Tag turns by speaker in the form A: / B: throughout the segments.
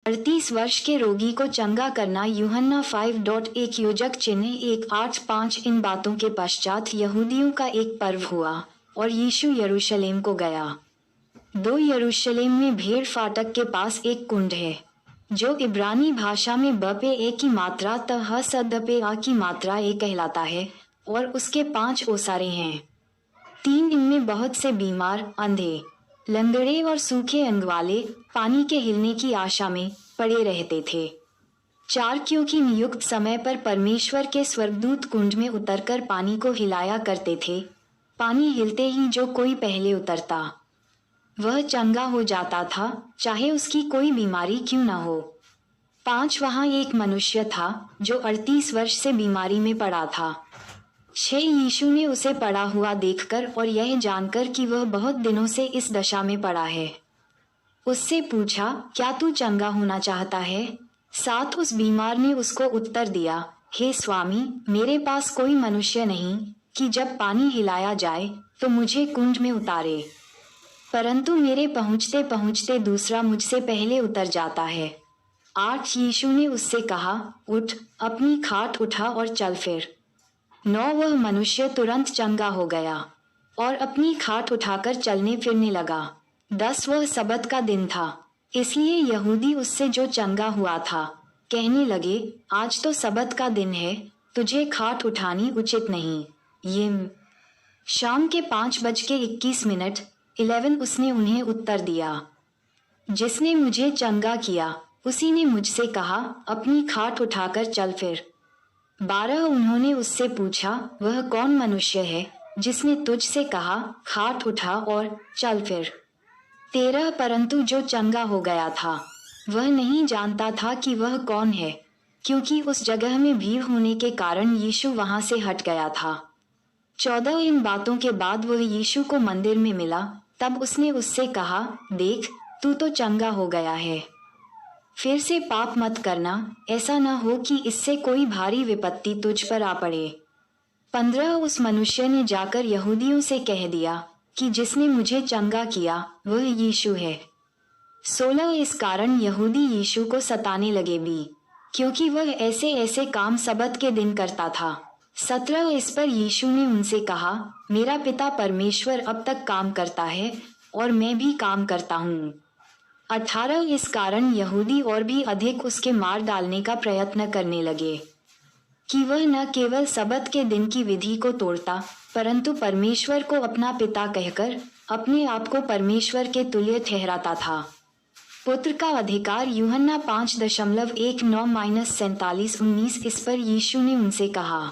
A: 38 वर्ष के रोगी को चंगा करना। यूहन्ना 5:1 योजक चिन्ह 1:8-5। इन बातों के पश्चात यहूदियों का एक पर्व हुआ और यीशु यरूशलेम को गया। 2 यरूशलेम में भेड़ फाटक के पास एक कुंड है जो इब्रानी भाषा में बपे ए की मात्रा तह सदपे आ की मात्रा ए कहलाता है और उसके 5 ओसारे हैं। 3 इनमें बहुत से बीमार, अंधे, लंगड़े और सूखे अंग वाले पानी के हिलने की आशा में पड़े रहते थे। 4 क्योंकि नियुक्त समय पर परमेश्वर के स्वर्गदूत कुंड में उतरकर पानी को हिलाया करते थे। पानी हिलते ही जो कोई पहले उतरता वह चंगा हो जाता था, चाहे उसकी कोई बीमारी क्यों न हो। 5 वहाँ एक मनुष्य था जो 38 वर्ष से बीमारी में पड़ा था। 6 यीशु ने उसे पड़ा हुआ देखकर और यह जानकर कि वह बहुत दिनों से इस दशा में पड़ा है, उससे पूछा, क्या तू चंगा होना चाहता है? 7 उस बीमार ने उसको उत्तर दिया, हे स्वामी, मेरे पास कोई मनुष्य नहीं कि जब पानी हिलाया जाए तो मुझे कुंड में उतारे, परंतु मेरे पहुँचते पहुँचते दूसरा मुझसे पहले उतर जाता है। 8 यीशु ने उससे कहा, उठ, अपनी खाट उठा और चल फिर। 9 वह मनुष्य तुरंत चंगा हो गया और अपनी खाट उठाकर चलने फिरने लगा। 10 वह सबत का दिन था, इसलिए यहूदी उससे जो चंगा हुआ था कहने लगे, आज तो सबत का दिन है, तुझे खाट उठानी उचित नहीं। ये शाम के 5:21 11 उसने उन्हें उत्तर दिया, जिसने मुझे चंगा किया उसी ने मुझसे कहा, अपनी खाट उठाकर चल फिर। 12 उन्होंने उससे पूछा, वह कौन मनुष्य है जिसने तुझसे कहा, खाट उठा और चल फिर? 13 परंतु जो चंगा हो गया था वह नहीं जानता था कि वह कौन है, क्योंकि उस जगह में भीड़ होने के कारण यीशु वहां से हट गया था। 14 इन बातों के बाद वह यीशु को मंदिर में मिला, तब उसने उससे कहा, देख, तू तो चंगा हो गया है, फिर से पाप मत करना, ऐसा न हो कि इससे कोई भारी विपत्ति तुझ पर आ पड़े। 15 उस मनुष्य ने जाकर यहूदियों से कह दिया कि जिसने मुझे चंगा किया वह यीशु है। 16 इस कारण यहूदी यीशु को सताने लगे भी, क्योंकि वह ऐसे ऐसे काम सबत के दिन करता था। 17 इस पर यीशु ने उनसे कहा, मेरा पिता परमेश्वर अब तक काम करता है और मैं भी काम करता हूँ। 18 इस कारण यहूदी और भी अधिक उसके मार डालने का प्रयत्न करने लगे कि वह न केवल सबत के दिन की विधि को तोड़ता, परंतु परमेश्वर को अपना पिता कहकर अपने आप को परमेश्वर के तुल्य ठहराता था। पुत्र का अधिकार। यूहन्ना 5:19-47-19 इस पर यीशु ने उनसे कहा,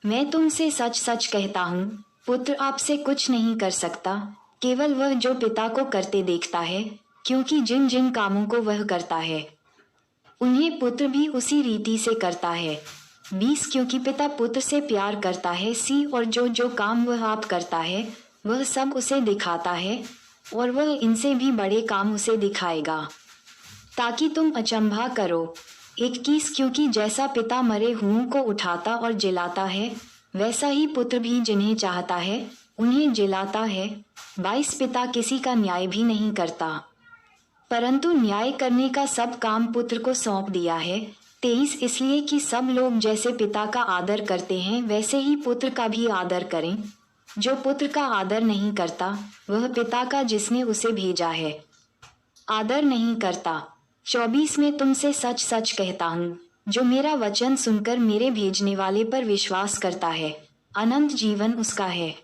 A: मैं तुमसे सच सच कहता हूँ, पुत्र आपसे कुछ नहीं कर सकता, केवल वह जो पिता को करते देखता है, क्योंकि जिन जिन कामों को वह करता है उन्हें पुत्र भी उसी रीति से करता है। 20 क्योंकि पिता पुत्र से प्यार करता है, सी और जो जो काम वह आप करता है वह सब उसे दिखाता है, और वह इनसे भी बड़े काम उसे दिखाएगा, ताकि तुम अचंभा करो। 21 क्योंकि जैसा पिता मरे हुओं को उठाता और जिलाता है, वैसा ही पुत्र भी जिन्हें चाहता है उन्हें जिलाता है। 22 पिता किसी का न्याय भी नहीं करता, परंतु न्याय करने का सब काम पुत्र को सौंप दिया है। 23 इसलिए कि सब लोग जैसे पिता का आदर करते हैं वैसे ही पुत्र का भी आदर करें। जो पुत्र का आदर नहीं करता वह पिता का जिसने उसे भेजा है आदर नहीं करता। 24 में तुमसे सच सच कहता हूँ, जो मेरा वचन सुनकर मेरे भेजने वाले पर विश्वास करता है, अनंत जीवन उसका है,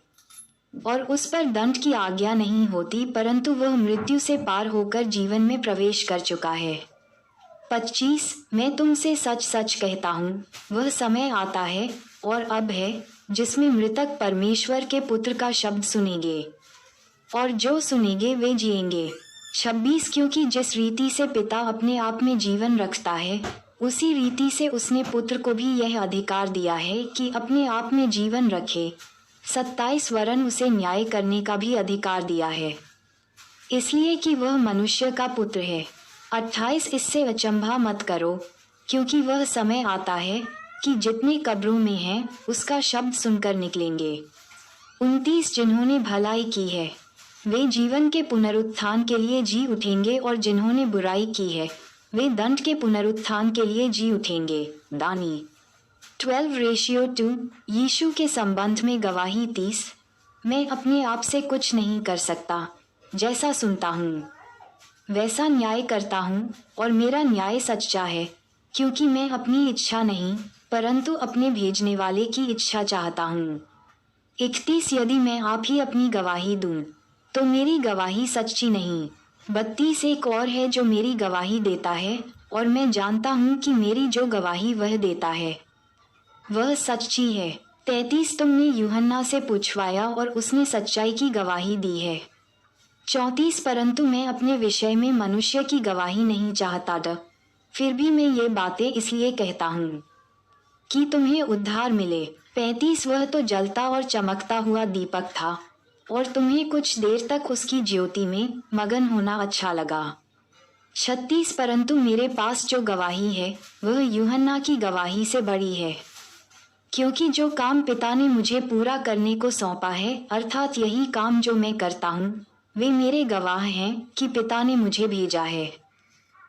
A: और उस पर दंड की आज्ञा नहीं होती, परंतु वह मृत्यु से पार होकर जीवन में प्रवेश कर चुका है। 25 मैं तुमसे सच सच कहता हूँ, वह समय आता है और अब है जिसमें मृतक परमेश्वर के पुत्र का शब्द सुनेंगे, और जो सुनेंगे वे जिएंगे। 26 क्योंकि जिस रीति से पिता अपने आप में जीवन रखता है, उसी रीति से उसने पुत्र को भी यह अधिकार दिया है कि अपने आप में जीवन रखे। 27 वरन उसे न्याय करने का भी अधिकार दिया है, इसलिए कि वह मनुष्य का पुत्र है। 28 इससे अचंभा मत करो, क्योंकि वह समय आता है कि जितने कब्रों में हैं उसका शब्द सुनकर निकलेंगे। 29 जिन्होंने भलाई की है वे जीवन के पुनरुत्थान के लिए जी उठेंगे, और जिन्होंने बुराई की है वे दंड के पुनरुत्थान के लिए जी उठेंगे। दानी 12:2 यीशु के संबंध में गवाही 30। मैं अपने आप से कुछ नहीं कर सकता, जैसा सुनता हूँ वैसा न्याय करता हूँ, और मेरा न्याय सच्चा है, क्योंकि मैं अपनी इच्छा नहीं परंतु अपने भेजने वाले की इच्छा चाहता हूँ। 31 यदि मैं आप ही अपनी गवाही दूं, तो मेरी गवाही सच्ची नहीं। 32 एक और है जो मेरी गवाही देता है, और मैं जानता हूँ कि मेरी जो गवाही वह देता है वह सच्ची है। 33 तुमने यूहन्ना से पूछवाया और उसने सच्चाई की गवाही दी है। 34 परंतु मैं अपने विषय में मनुष्य की गवाही नहीं चाहता, फिर भी मैं ये बातें इसलिए कहता हूँ कि तुम्हें उद्धार मिले। 35 वह तो जलता और चमकता हुआ दीपक था, और तुम्हें कुछ देर तक उसकी ज्योति में मगन होना अच्छा लगा। 36 परंतु मेरे पास जो गवाही है वह यूहन्ना की गवाही से बड़ी है, क्योंकि जो काम पिता ने मुझे पूरा करने को सौंपा है, अर्थात यही काम जो मैं करता हूँ, वे मेरे गवाह हैं कि पिता ने मुझे भेजा है।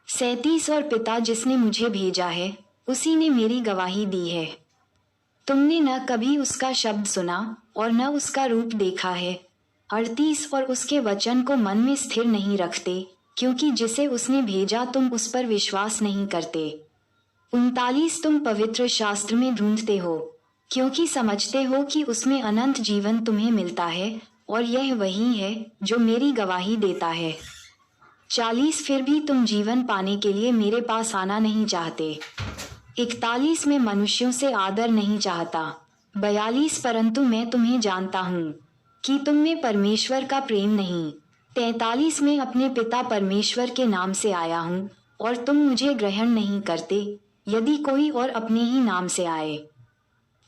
A: 37 और पिता जिसने मुझे भेजा है उसी ने मेरी गवाही दी है। तुमने न कभी उसका शब्द सुना और न उसका रूप देखा है। 38 और उसके वचन को मन में स्थिर नहीं रखते, क्योंकि जिसे उसने भेजा तुम उस पर विश्वास नहीं करते। 39 तुम पवित्र शास्त्र में ढूंढते हो, क्योंकि समझते हो कि उसमें अनंत जीवन तुम्हें मिलता है, और यह वही है जो मेरी गवाही देता है। 40 फिर भी तुम जीवन पाने के लिए मेरे पास आना नहीं चाहते। 41 में मनुष्यों से आदर नहीं चाहता। 42 परंतु मैं तुम्हें जानता हूँ कि तुम में परमेश्वर का प्रेम नहीं। 43 में अपने पिता परमेश्वर के नाम से आया हूँ, और तुम मुझे ग्रहण नहीं करते। यदि कोई और अपने ही नाम से आए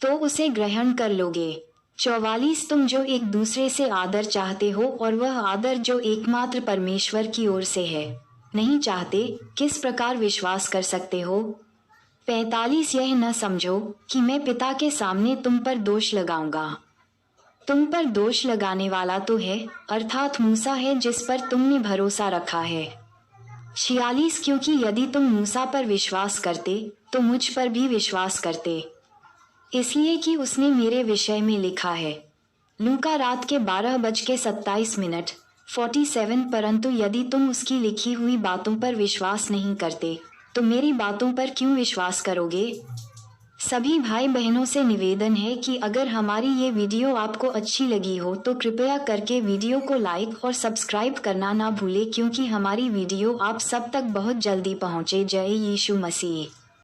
A: तो उसे ग्रहण कर लोगे। 44 तुम जो एक दूसरे से आदर चाहते हो, और वह आदर जो एकमात्र परमेश्वर की ओर से है, नहीं चाहते, किस प्रकार विश्वास कर सकते हो? 45 यह न समझो कि मैं पिता के सामने तुम पर दोष लगाऊंगा। तुम पर दोष लगाने वाला तो है, अर्थात मूसा है जिस पर तुमने भरोसा रखा है। 46 क्योंकि यदि तुम मूसा पर विश्वास करते तो मुझ पर भी विश्वास करते, इसलिए कि उसने मेरे विषय में लिखा है। लूका रात के 12:27 47 परंतु यदि तुम उसकी लिखी हुई बातों पर विश्वास नहीं करते तो मेरी बातों पर क्यों विश्वास करोगे? सभी भाई बहनों से निवेदन है कि अगर हमारी ये वीडियो आपको अच्छी लगी हो तो कृपया करके वीडियो को लाइक और सब्सक्राइब करना ना भूले, क्योंकि हमारी वीडियो आप सब तक बहुत जल्दी पहुँचे। जय यीशु मसीह।